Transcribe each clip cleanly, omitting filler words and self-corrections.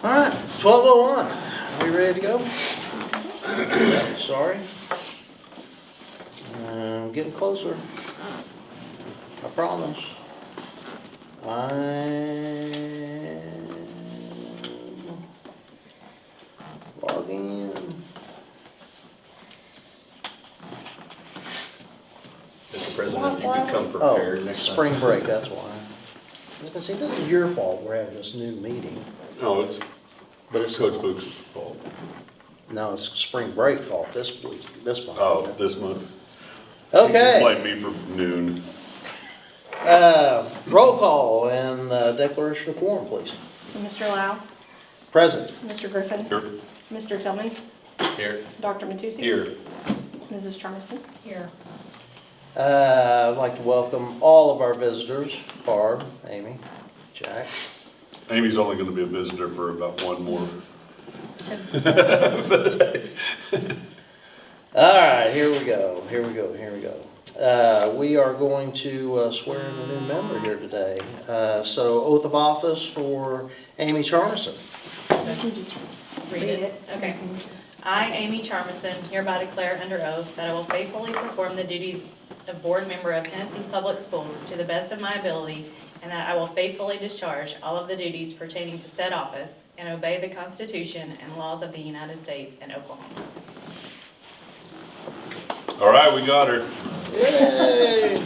All right, 12:01. Are we ready to go? Sorry. Getting closer. I promise. I'm logging in. Mr. President, you can come prepared next time. Spring break, that's why. I was gonna say, this is your fault we're having this new meeting. No, it's But it's Coach Fuchs' fault. No, it's spring break fault this week, this month. Oh, isn't it? this month. Okay. Blame me for noon. Roll call and declaration of quorum, please. Mr. Lau, Present. Mr. Griffin, Here. Mr. Tillman, Here. Dr. Matusi. Here. Mrs. Charmison. Here. I'd like to welcome all of our visitors, Barb, Amy, Jack. Amy's only gonna be a visitor for about one more. All right, here we go. We are going to swear in a new member here today. So oath of office for Amy Charmison. You can just Read it? Okay. I, Amy Charmison, hereby declare under oath that I will faithfully perform the duties of board member of Hennessey Public Schools to the best of my ability, and that I will faithfully discharge all of the duties pertaining to said office and obey the Constitution and laws of the United States and Oklahoma. All right, we got her. Yay!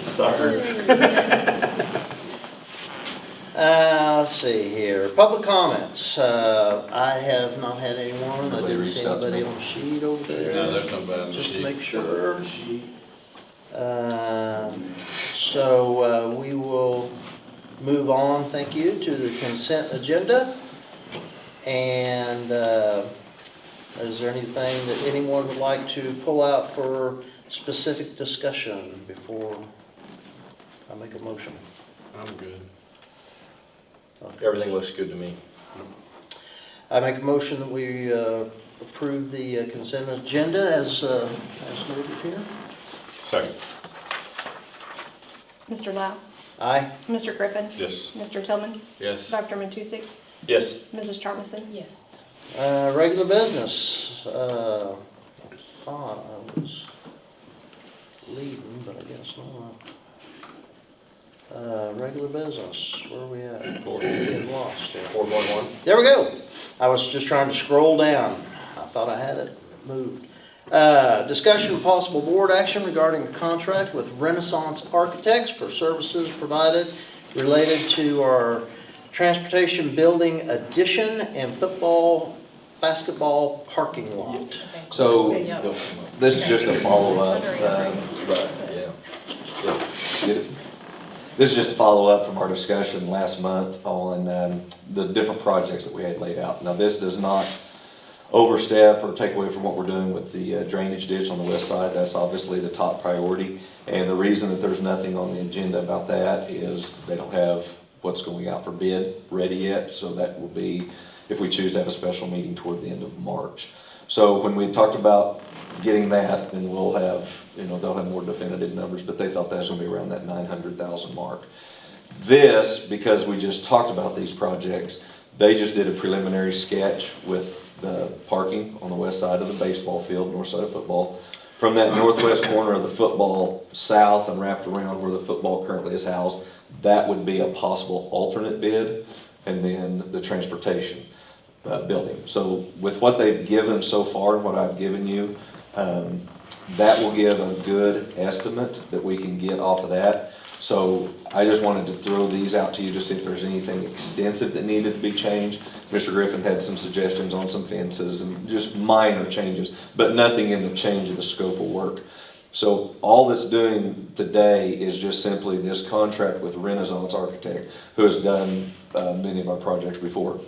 Sorry. Let's see here. Public comments. I have not had anyone. I Nobody didn't see reached out to anybody me? on the sheet over there. No, there's nobody on the Just to sheet. make sure. So we will move on, thank you, to the consent agenda. And is there anything that anyone would like to pull out for specific discussion before I make a motion? I'm good. Okay. Everything looks good to me. I make a motion that we approve the consent agenda as noted here. Second. Mr. Lau, Aye. Mr. Griffin, Yes. Mr. Tillman, Yes. Dr. Matusi, Yes. Mrs. Charmison. Yes. Regular business. I thought I was leading, but I guess not. Regular business, where are we at? Four. Getting lost here. 4.1. There we go. I was just trying to scroll down. I thought I had it moved. Discussion of possible board action regarding a contract with Renaissance Architects for services provided related to our transportation building addition and basketball parking lot. So, this is just a follow-up, Right, yeah. this is just a follow-up from our discussion last month on the different projects that we had laid out. Now, this does not overstep or take away from what we're doing with the drainage ditch on the west side. That's obviously the top priority. And the reason that there's nothing on the agenda about that is they don't have what's going out for bid ready yet. So that will be, if we choose to have a special meeting toward the end of March. So when we talked about getting that, then we'll have, they'll have more definitive numbers, but they thought that was gonna be around that 900,000 mark. This, because we just talked about these projects, they just did a preliminary sketch with the parking on the west side of the baseball field, north side of football. From that northwest corner of the football south and wrapped around where the football currently is housed, that would be a possible alternate bid, and then the transportation building. So with what they've given so far and what I've given you, that will give a good estimate that we can get off of that. So I just wanted to throw these out to you to see if there's anything extensive that needed to be changed. Mr. Griffin had some suggestions on some fences and just minor changes, but nothing in the change of the scope of work. So all that's doing today is just simply this contract with Renaissance Architect, who has done many of our projects before.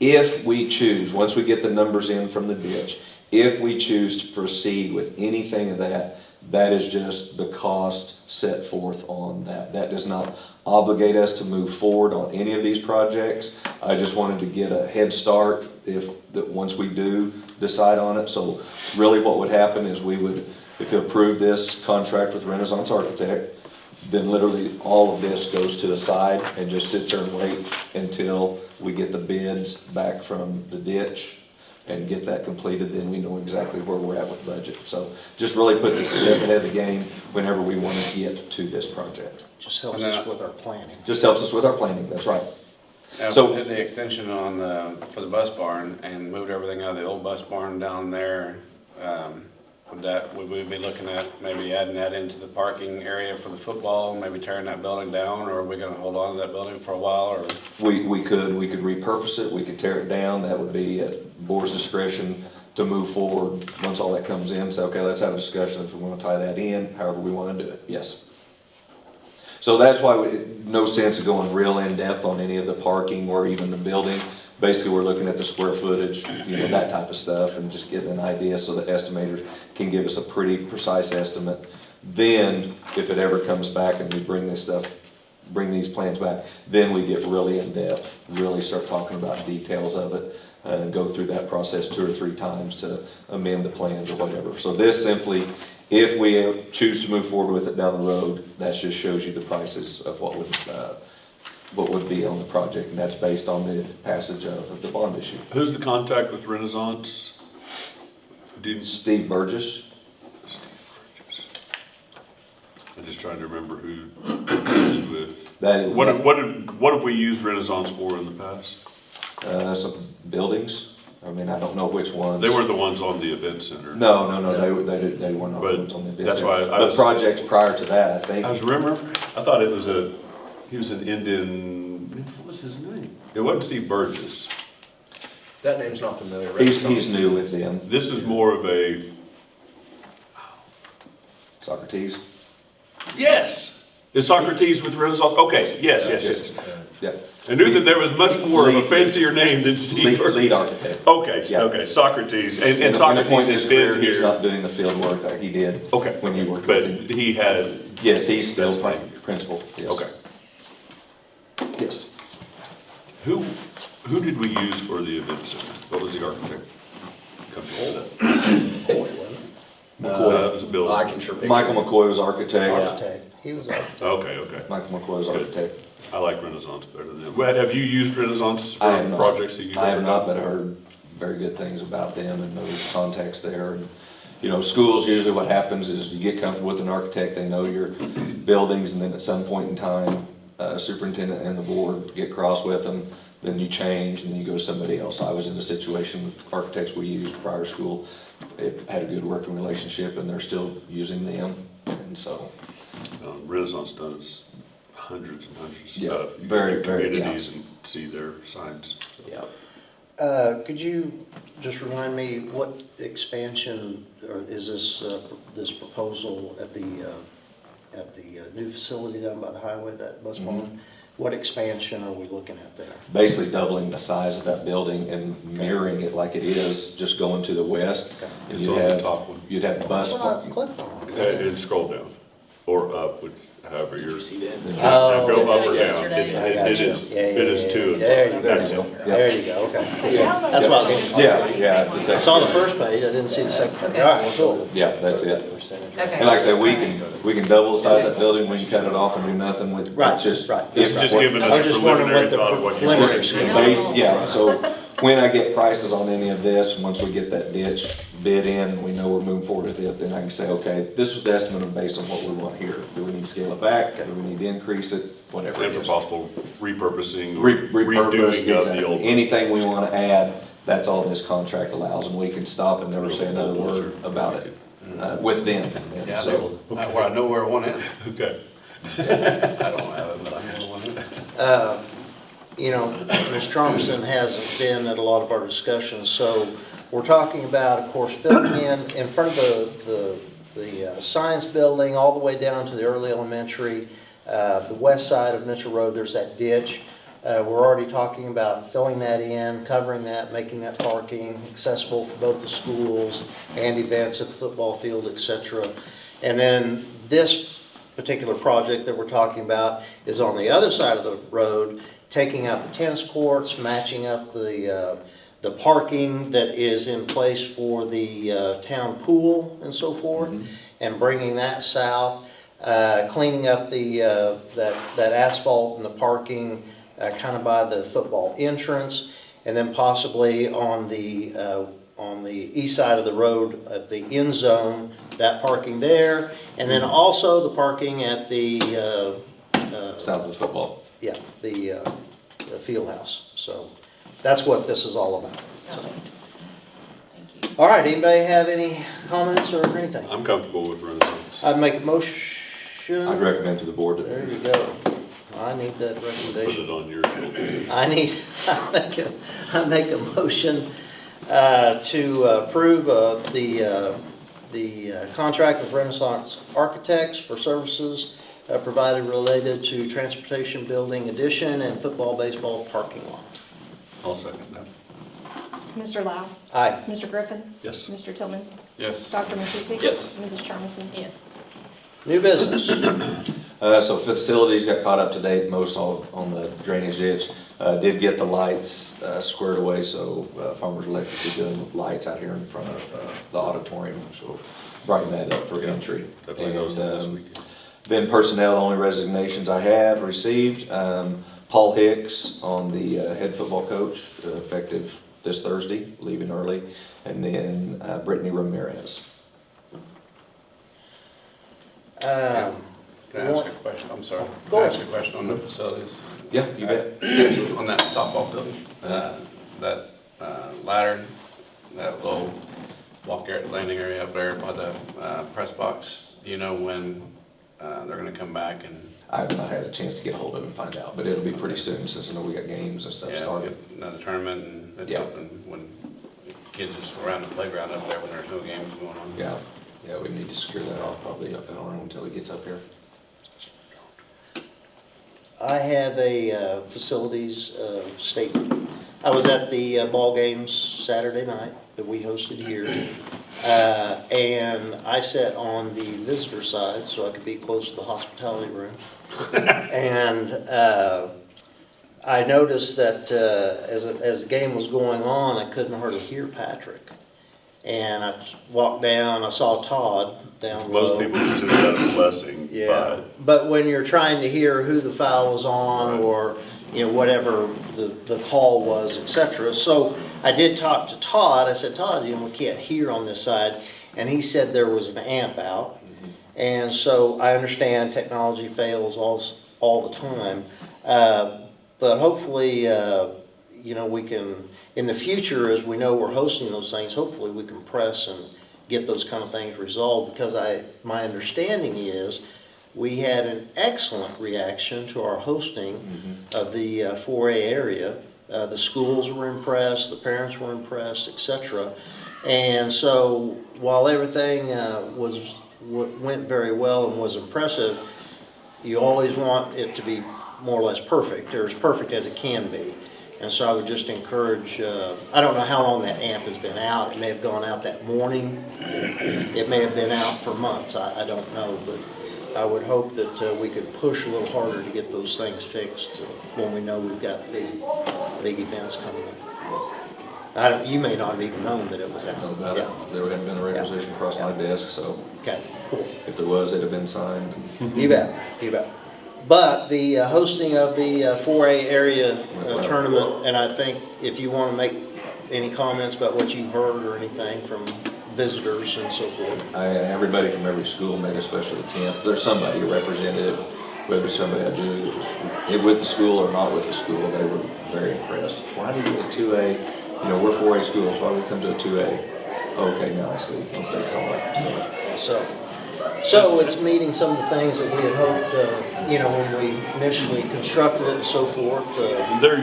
If we choose, once we get the numbers in from the ditch, if we choose to proceed with anything of that, that is just the cost set forth on that. That does not obligate us to move forward on any of these projects. I just wanted to get a head start once we do decide on it. So really what would happen is we would, if you approve this contract with Renaissance Architect, then literally all of this goes to the side and just sits there and wait until we get the bids back from the ditch and get that completed, then we know exactly where we're at with budget. So just really puts us a step ahead of the game whenever we want to get to this project. Just helps us with our planning. Just helps us with our planning, that's right. Now, So- if we did the extension on the, for the bus barn and moved everything out of the old bus barn down there, would we be looking at maybe adding that into the parking area for the football, maybe tearing that building down, or are we gonna hold on to that building for a while, or? We could repurpose it, we could tear it down, that would be at board's discretion to move forward. Once all that comes in, say, okay, let's have a discussion if we want to tie that in, however we want to do it, yes. So that's why no sense of going real in-depth on any of the parking or even the building. Basically, we're looking at the square footage, that type of stuff, and just getting an idea so the estimators can give us a pretty precise estimate. Then, if it ever comes back and we bring these plans back, then we get really in-depth, really start talking about details of it, and go through that process 2 or 3 times to amend the plans or whatever. So this simply, if we choose to move forward with it down the road, that just shows you the prices of what would be on the project, and that's based on the passage of the bond issue. Who's the contact with Renaissance? Steve Burgess. I'm just trying to remember who with. That, What have we used Renaissance for in the past? some buildings, I mean, I don't know which ones. They weren't the ones on the event center. No, they were not But the ones on the business. that's why I The was- projects prior to that, I think. I was remembering, I thought it was he was an Indian, what was his name? It wasn't Steve Burgess. That name's not familiar. He's new with them. This is more of a, Socrates? yes! Is Socrates with Renaissance? Okay, yes. Yeah. I knew that there was much more of a fancier name than Steve Burgess. Lead architect. Okay, Yeah. okay, Socrates, and In the Socrates point in has his career, been he's here. not doing the field work like he did. Okay. When you worked But with him. he had, Yes, he's still That's fine. principal, yes. okay. Yes. Who did we use for the event center? What was the architect company for that? It was a building. I can sure picture. Michael McCoy was architect. Architect, he was architect. Okay. Michael McCoy was architect. I like Renaissance better than them. Well, have you used Renaissance I for have not. projects that you've I have ever not, done? but I heard very good things about them and those contacts there. And schools, usually what happens is you get comfortable with an architect, they know your buildings, and then at some point in time, superintendent and the board get cross with them, then you change, and then you go to somebody else. I was in a situation with architects we used prior to school, it had a good working relationship, and they're still using them, and so. Renaissance does hundreds and hundreds of Yeah, stuff. You very, go to very, communities and see their signs. Yeah. Could you just remind me what expansion, or is this proposal at the new facility down by the highway, that bus barn? What expansion are we looking at there? Basically doubling the size of that building and mirroring it like it is, just going to the west. Okay. And It's you'd on the have- top one. You'd have bus That's what I parking. clicked on. And scroll down, or up, however you're. See that? Oh, Go up or Did it down. yesterday. I got It you. is, Yeah, it is yeah, two. yeah. There you That's go. it. There you go, okay. That's what I was Yeah, it's the I second. saw the first page, I didn't see the second. Okay. All right, cool. Yeah, that's it. Okay. And like I said, we can double the size of that building, we can cut it off and do nothing with, Right, it's just. right. It's just giving I us was a just wondering preliminary what the thought of what you preliminary want. scale- Base, yeah, so when I get prices on any of this, once we get that ditch bid in, we know we're moving forward with it, then I can say, okay, this was the estimate based on what we want here. Do we need to scale it back? Do we need to increase it? Whatever. And it for is. possible repurposing, or Repurpose, redoing of the exactly. old. Anything we want to add, that's all this contract allows, and we can stop and never say another word about it with them. And Yeah, so, I know where one is. Okay. I don't have it, but I know where one is. Ms. Thompson hasn't been at a lot of our discussions, so we're talking about, of course, filling in front of the science building, all the way down to the early elementary, the west side of Mitchell Road, there's that ditch. We're already talking about filling that in, covering that, making that parking accessible for both the schools and events at the football field, etc. And then this particular project that we're talking about is on the other side of the road, taking out the tennis courts, matching up the parking that is in place for the town pool and so forth, and bringing that south. cleaning up that asphalt and the parking kind of by the football entrance, and then possibly on the east side of the road at the end zone, that parking there, and then also the parking at the South of the football. yeah, the field house. So that's what this is all about. So. Thank you. All right, anybody have any comments or anything? I'm comfortable with Renaissance. I'd make a motion. I'd recommend to the board that. There you go. I need that Put recommendation. it on your agenda. I make a motion to approve the contract with Renaissance Architects for services provided related to transportation building addition and football, baseball parking lot. I'll second that. Mr. Lau? Aye. Mr. Griffin? Yes. Mr. Tillman? Yes. Dr. Matusek? Yes. Mrs. Charmison? Yes. New business. So facilities got caught up to date, most all on the drainage ditch. Did get the lights squared away, so Farmers Electric is doing lights out here in front of the auditorium, so brighten that up for entry. Definitely knows that this weekend. Then personnel, only resignations I have received. Paul Hicks on the head football coach, effective this Thursday, leaving early. And then Brittany Ramirez. Can I ask a question? I'm sorry. Go Can I ahead. ask a question on the facilities? Yeah, you bet. On that softball field, that ladder, that little landing area up there by the press box, do you know when they're gonna come back and? I have not had a chance to get hold of him and find out, but it'll be pretty soon since I know we got games and stuff Yeah, started. get another tournament and it's Yeah. open when kids just around the playground up there when there's no games going on. Yeah, we need to secure that off probably up and on until he gets up here. I have a facilities statement. I was at the ball games Saturday night that we hosted here. And I sat on the visitor side so I could be close to the hospitality room. And I noticed that as the game was going on, I couldn't hardly hear Patrick. And I walked down, I saw Todd down low. Most people consider that a blessing, Yeah, but when you're trying to hear who the foul was on or, you know, whatever the call was, et cetera. So I did talk to Todd. I said, Todd, you know, we can't hear on this side. And he said there was an amp out. And so I understand technology fails all the time. But hopefully, you know, we can, in the future, as we know we're hosting those things, hopefully we can press and get those kind of things resolved, because my understanding is we had an excellent reaction to our hosting of the 4A area. The schools were impressed, the parents were impressed, etc. And so while everything went very well and was impressive, you always want it to be more or less perfect, or as perfect as it can be. And so I would just encourage, I don't know how long that amp has been out. It may have gone out that morning. It may have been out for months. I don't know. But I would hope that we could push a little harder to get those things fixed when we know we've got big events coming up. You may not have even known that it was out. I know about Yeah. it. There hadn't been a requisition across my desk, so Okay, cool. if there was, it'd have been signed. You bet, you bet. But the hosting of the 4A area tournament, and I think if you want to make any comments about what you heard or anything from visitors and so forth. Everybody from every school made a special attempt. There's somebody, a representative, whether somebody I do that was with the school or not with the school, they were very impressed. Why do you get a 2A? You know, we're 4A schools, why would we come to a 2A? Okay, now I see, once they saw it, So it's meeting some of the things that we had hoped, you know, when we initially constructed it and so forth. They're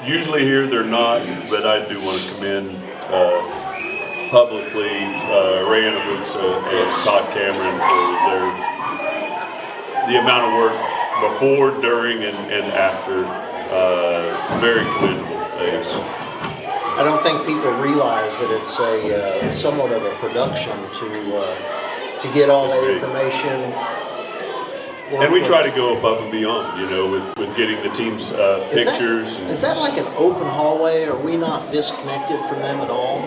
usually here, they're not, but I do want to commend publicly Ray Anavutsa and Todd Cameron for the amount of work before, during, and after. Very commendable. Yes. I don't think people realize that it's somewhat of a production to get all that information. And we try to go above and beyond, you know, with getting the team's pictures. Is that like an open hallway? Are we not disconnected from them at all?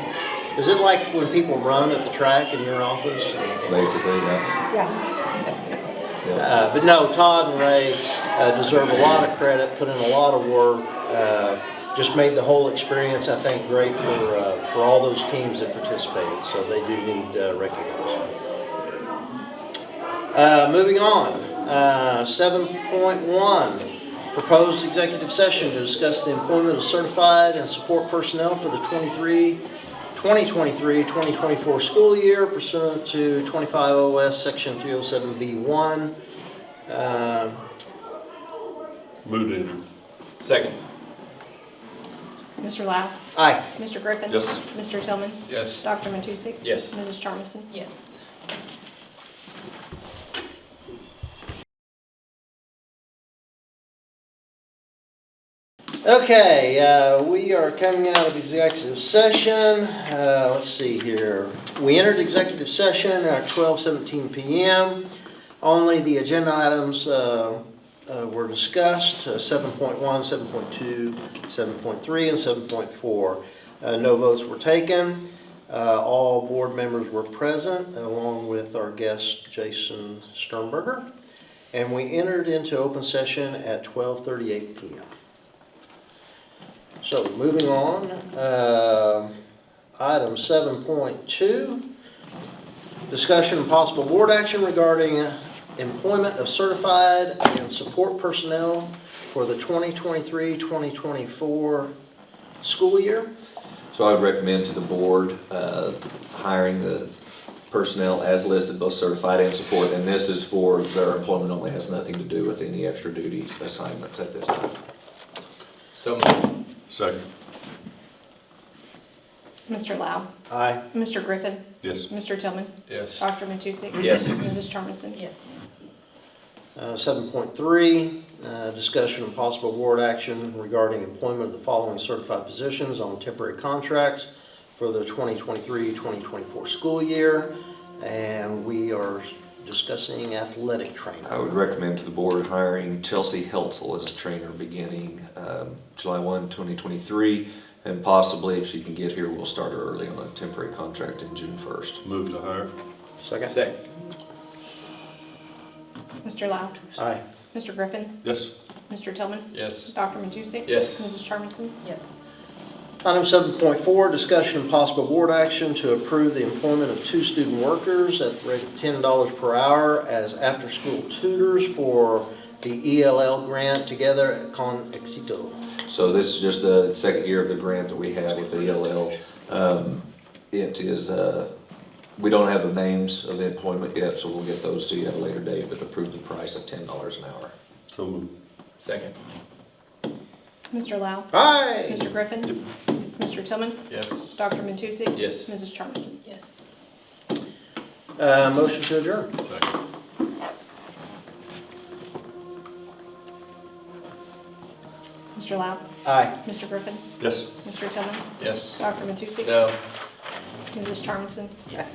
Is it like when people run at the track in your office? basically, yeah. Yeah. But no, Todd and Ray deserve a lot of credit, put in a lot of work. Just made the whole experience, I think, great for all those teams that participated. So they do need recognition. Moving on, 7.1, proposed executive session to discuss the employment of certified and support personnel for the 2023-2024 school year pursuant to 25 OS Section 307B1. Move to enter. Second. Mr. Lau. Aye. Mr. Griffin. Yes. Mr. Tillman. Yes. Dr. Matusek. Yes. Mrs. Charmison. Yes. Okay, we are coming out of executive session. Let's see here. We entered executive session at 12:17 p.m. Only the agenda items were discussed, 7.1, 7.2, 7.3, and 7.4. No votes were taken. All board members were present, along with our guest, Jason Sternberger. And we entered into open session at 12:38 p.m. So moving on, item 7.2, discussion and possible board action regarding employment of certified and support personnel for the 2023-2024 school year. So I would recommend to the board hiring the personnel as listed, both certified and support, and this is for their employment only, has nothing to do with any extra duty assignments at this time. So moved. Second. Mr. Lau. Aye. Mr. Griffin. Yes. Mr. Tillman. Yes. Dr. Matusek. Yes. Mrs. Charmison. Yes. 7.3, discussion and possible board action regarding employment of the following certified positions on temporary contracts for the 2023-2024 school year. And we are discussing athletic trainer. I would recommend to the board hiring Chelsea Heltzel as a trainer beginning July 1, 2023, and possibly if she can get here, we'll start her early on a temporary contract in June 1st. Move to hire. Second. Second. Mr. Lau. Aye. Mr. Griffin. Yes. Mr. Tillman. Yes. Dr. Matusek. Yes. Mrs. Charmison. Yes. Item 7.4, discussion and possible board action to approve the employment of 2 student workers at the rate of $10 per hour as after-school tutors for the ELL grant together at Con Éxito. So this is just the second year of the grant that we have with the ELL. It is, we don't have the names of the employment yet, so we'll get those to you at a later date, but approve the price of $10 an hour. So moved. Second. Mr. Lau. Aye. Mr. Griffin. Mr. Tillman. Yes. Dr. Matusek. Yes. Mrs. Charmison. Yes. Motion to adjourn. Second. Mr. Lau. Aye. Mr. Griffin. Yes. Mr. Tillman. Yes. Dr. Matusek. No. Mrs. Charmison. Yes.